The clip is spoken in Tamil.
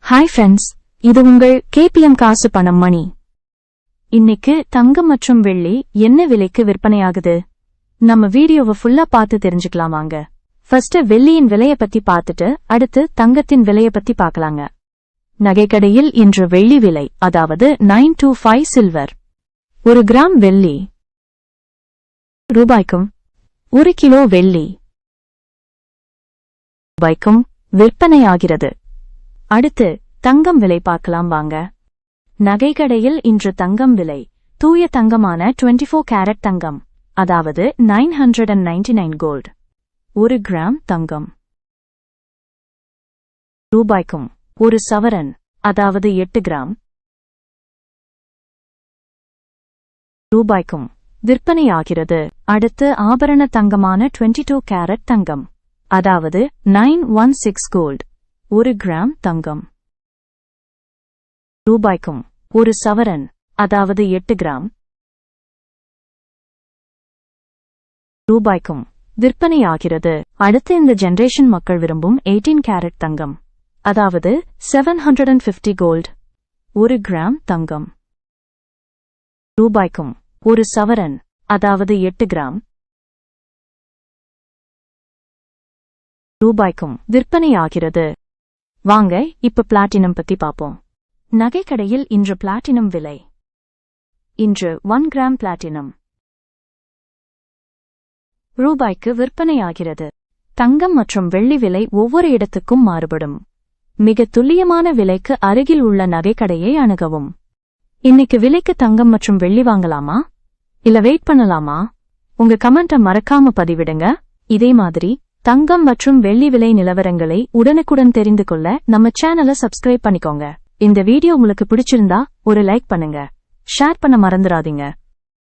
ஹாய் ஃப்ரெண்ட்ஸ், இது உங்கள் கேபிஎம் காசு பணம் மணி. இன்னைக்கு தங்கம் மற்றும் வெள்ளி என்ன விலைக்கு விற்பனையாகுது? நம்ம வீடியோவை ஃபுல்லா பார்த்து தெரிஞ்சுக்கலாம் வாங்க. ஃபர்ஸ்ட் வெள்ளியின் விலையை பத்தி பார்த்துட்டு அடுத்து தங்கத்தின் விலையை பத்தி பார்க்கலாங்க. நகைக்கடையில் இன்று வெள்ளி விலை, அதாவது 925 சில்வர். 1 கிராம் வெள்ளி ரூபாய்க்கும், 1 கிலோ வெள்ளி ரூபாய்க்கும் விற்பனையாகிறது. அடுத்து தங்கம் விலை பார்க்கலாம் வாங்க. நகைக்கடையில் இன்று தங்கம் விலை, தூய தங்கமான 24 கேரட் தங்கம், அதாவது 999 கோல்ட். 1 கிராம் தங்கம் ரூபாய்க்கும், 1 சவரன், அதாவது 8 கிராம் ரூபாய்க்கும் விற்பனையாகிறது. அடுத்து ஆபரண தங்கமான 22 கேரட் தங்கம், அதாவது 916 கோல்ட். 1 கிராம் தங்கம் ரூபாய்க்கும், 1 சவரன், அதாவது 8 கிராம் ரூபாய்க்கும் விற்பனையாகிறது. அடுத்து இந்த ஜெனரேஷன் மக்கள் விரும்பும் 18 கேரட் தங்கம், அதாவது 750 கோல்ட். 1 கிராம் தங்கம் ரூபாய்க்கும், 1 சவரன், அதாவது 8 கிராம் ரூபாய்க்கும் விற்பனையாகிறது. வாங்க இப்ப பிளாட்டினம் பத்தி பாப்போம். நகைக்கடையில் இன்று பிளாட்டினம் விலை, இன்று 1 கிராம் பிளாட்டினம் ரூபாய்க்கு விற்பனையாகிறது. தங்கம் மற்றும் வெள்ளி விலை ஒவ்வொரு இடத்துக்கும் மாறுபடும். மிக துல்லியமான விலைக்கு அருகில் உள்ள நகைக்கடையை அணுகவும். இன்னைக்கு விலைக்கு தங்கம் மற்றும் வெள்ளி வாங்கலாமா இல்ல வெயிட் பண்ணலாமா? உங்க கமெண்ட்டை மறக்காம பதிவிடுங்க. இதே மாதிரி தங்கம் மற்றும் வெள்ளி விலை நிலவரங்களை உடனுக்குடன் தெரிந்து கொள்ள நம்ம சேனலை சப்ஸ்கிரைப் பண்ணிக்கோங்க. இந்த வீடியோ உங்களுக்கு பிடிச்சிருந்தா ஒரு லைக் பண்ணுங்க, ஷேர் பண்ண மறந்துடாதீங்க.